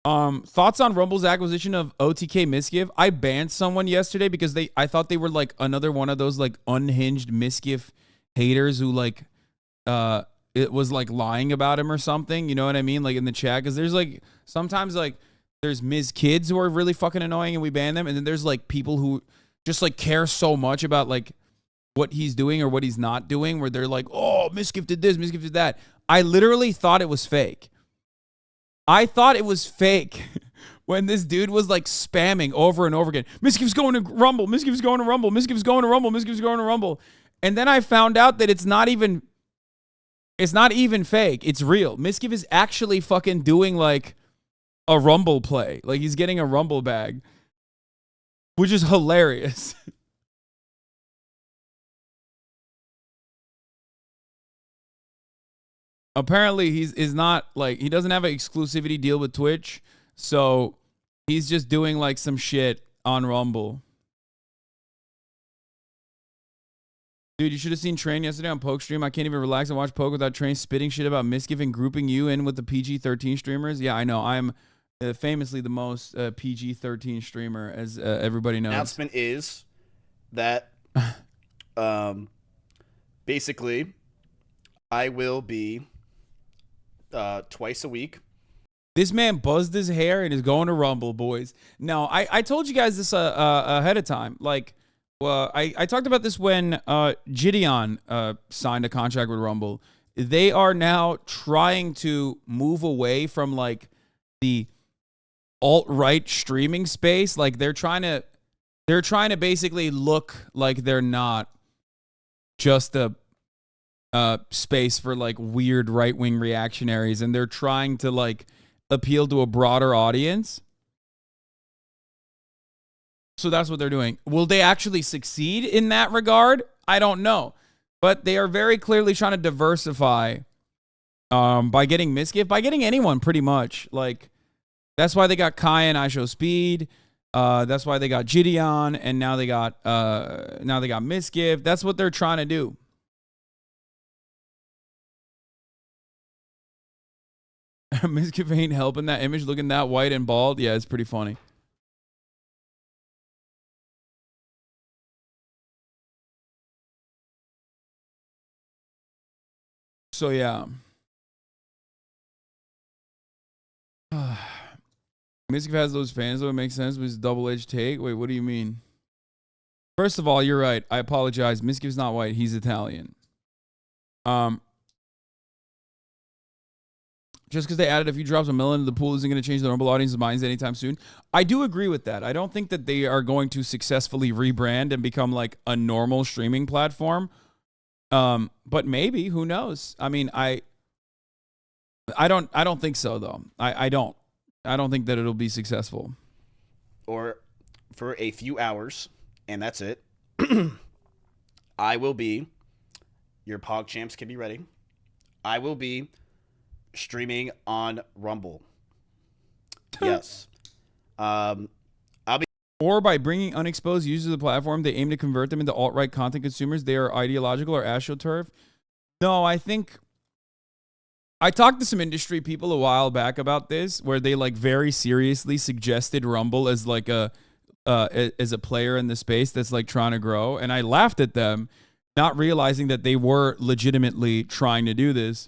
Thoughts on Rumble's acquisition of OTK Mizkif? I banned someone yesterday because I thought they were like another one of those like unhinged Mizkif haters who like it was like lying about him or something. You know what I mean? Like in the chat, because there's like sometimes like there's Miz kids who are really fucking annoying and we ban them, and then there's like people who just like care so much about like what he's doing or what he's not doing, where they're like, oh, Mizkif did this, Mizkif did that. I literally thought it was fake. I thought it was fake when this dude was like spamming over and over again. Mizkif's going to Rumble. Mizkif's going to Rumble. Mizkif's going to Rumble. Mizkif's going to Rumble. And then I found out that it's not even fake. It's real. Mizkif is actually fucking doing like a Rumble play. Like he's getting a Rumble bag, which is hilarious. Apparently he's not like, he doesn't have an exclusivity deal with Twitch, so he's just doing like some shit on Rumble. Dude, you should have seen Train yesterday on Poke stream. I can't even relax and watch Poke without Train spitting shit about Mizkif and grouping you in with the PG-13 streamers. Yeah, I know. I'm famously the most PG-13 streamer, as everybody knows. Announcement is that basically I will be twice a week. This man buzzed his hair and is going to Rumble, boys. No, I told you guys this ahead of time. Like, well, I talked about this when Gideon signed a contract with Rumble. They are now trying to move away from like the alt-right streaming space. Like they're trying to basically look like they're not just a space for like weird right-wing reactionaries, and they're trying to like appeal to a broader audience. So that's what they're doing. Will they actually succeed in that regard? I don't know. But they are very clearly trying to diversify by getting Mizkif, by getting anyone pretty much. Like that's why they got Kai and I Show Speed. That's why they got Gideon, and now they got Mizkif. That's what they're trying to do. Mizkif ain't helping that image looking that white and bald. Yeah, it's pretty funny. So yeah. Mizkif has those fans, though. It makes sense, but it's a double-edged take. Wait, what do you mean? First of all, you're right. I apologize. Mizkif's not white. He's Italian. Just because they added a few drops of melon into the pool isn't going to change the Rumble audience's minds anytime soon. I do agree with that. I don't think that they are going to successfully rebrand and become like a normal streaming platform. But maybe, who knows? I mean, I don't think so though. I don't think that it'll be successful. Or for a few hours, and that's it. I will be, your Pog Champs can be ready. I will be streaming on Rumble. Yes. I'll be. Or by bringing unexposed users to the platform, they aim to convert them into alt-right content consumers. They are ideological or astroturf. No, I think I talked to some industry people a while back about this, where they like very seriously suggested Rumble as like as a player in the space that's like trying to grow, and I laughed at them, not realizing that they were legitimately trying to do this.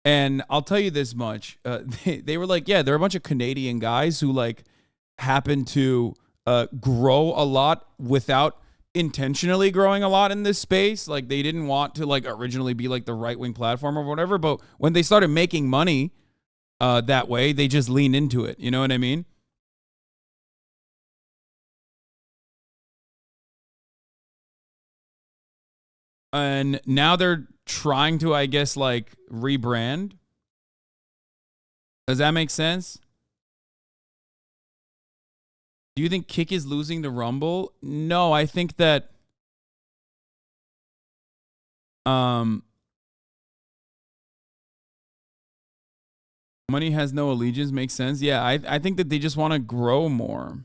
And I'll tell you this much. They were like, yeah, they're a bunch of Canadian guys who like happen to grow a lot without intentionally growing a lot in this space. Like they didn't want to like originally be like the right-wing platform or whatever, but when they started making money that way, they just leaned into it. You know what I mean? And now they're trying to, I guess, like rebrand. Does that make sense? Do you think Kick is losing to Rumble? No, I think that money has no allegiance makes sense. Yeah, I think that they just want to grow more.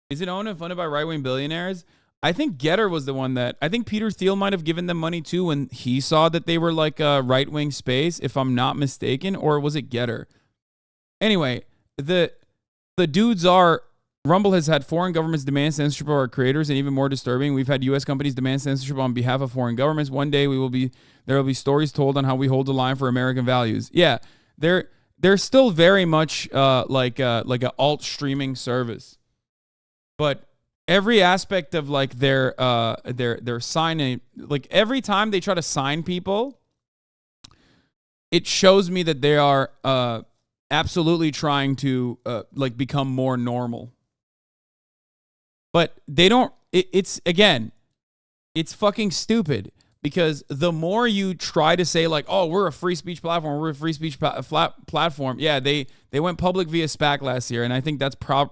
Is it owned and funded by right-wing billionaires? I think Getter was the one that, I think Peter Thiel might have given them money too when he saw that they were like a right-wing space, if I'm not mistaken, or was it Getter? Anyway, the dudes are Rumble has had foreign governments demand censorship of our creators, and even more disturbing, we've had U.S. companies demand censorship on behalf of foreign governments. One day there will be stories told on how we hold the line for American values. Yeah, they're still very much like an alt streaming service, but every aspect of like their signing, like every time they try to sign people, it shows me that they are absolutely trying to like become more normal. But they don't, it's fucking stupid, because the more you try to say like, oh, we're a free speech platform, we're a free speech platform. Yeah, they went public via SPAC last year, and I think that's part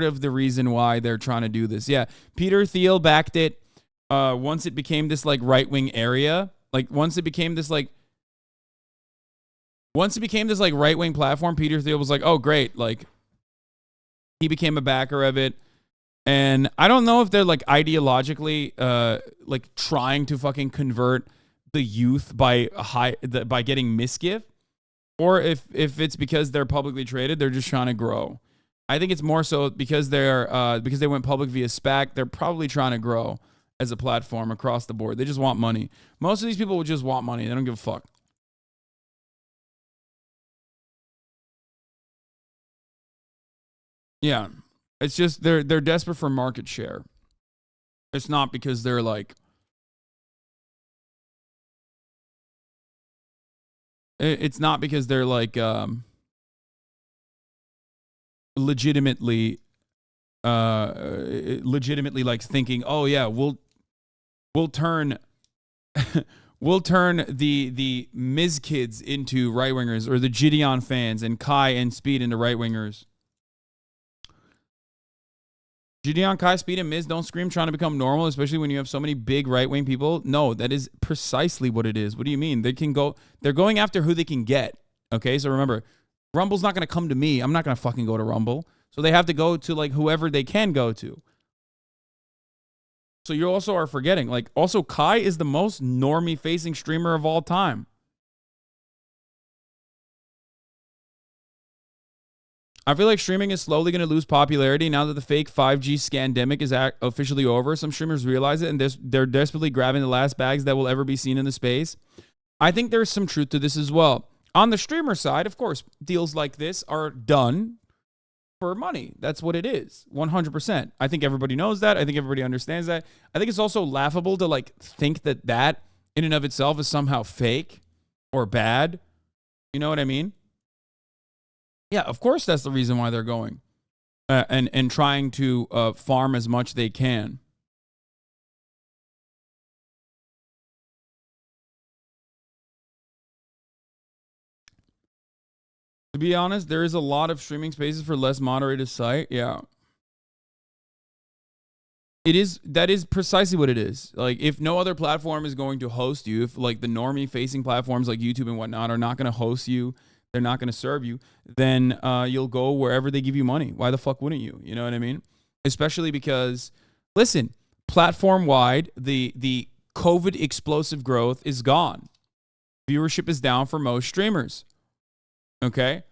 of the reason why they're trying to do this. Yeah, Peter Thiel backed it once it became this like right-wing area. Like once it became this right-wing platform, Peter Thiel was like, oh, great. Like he became a backer of it. And I don't know if they're like ideologically like trying to fucking convert the youth by getting Mizkif, or if it's because they're publicly traded, they're just trying to grow. I think it's more so because because they went public via SPAC, they're probably trying to grow as a platform across the board. They just want money. Most of these people would just want money. They don't give a fuck. Yeah. It's just they're desperate for market share. It's not because they're like it's not because they're like legitimately like thinking, oh yeah, we'll turn we'll turn the Miz kids into right wingers, or the Gideon fans and Kai and Speed into right wingers. Gideon, Kai, Speed, and Miz don't scream trying to become normal, especially when you have so many big right-wing people. No, that is precisely what it is. What do you mean? They're going after who they can get. Okay, so remember, Rumble's not going to come to me. I'm not going to fucking go to Rumble. So they have to go to like whoever they can go to. So you also are forgetting, like, also Kai is the most normie-facing streamer of all time. I feel like streaming is slowly going to lose popularity now that the fake 5G scandemic is officially over. Some streamers realize it, and they're desperately grabbing the last bags that will ever be seen in the space. I think there's some truth to this as well. On the streamer side, of course, deals like this are done for money. That's what it is, 100%. I think everybody knows that. I think everybody understands that. I think it's also laughable to like think that in and of itself is somehow fake or bad. You know what I mean? Yeah, of course that's the reason why they're going and trying to farm as much they can. To be honest, there is a lot of streaming spaces for less moderated site. Yeah. That is precisely what it is. Like, if no other platform is going to host you, if like the normie facing platforms like YouTube and whatnot are not going to host you, they're not going to serve you, then you'll go wherever they give you money. Why the fuck wouldn't you? You know what I mean? Especially because, listen, platform-wide, the COVID explosive growth is gone. Viewership is down for most streamers. Okay?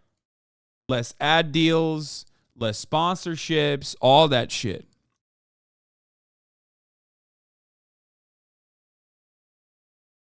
Less ad deals, less sponsorships, all that shit.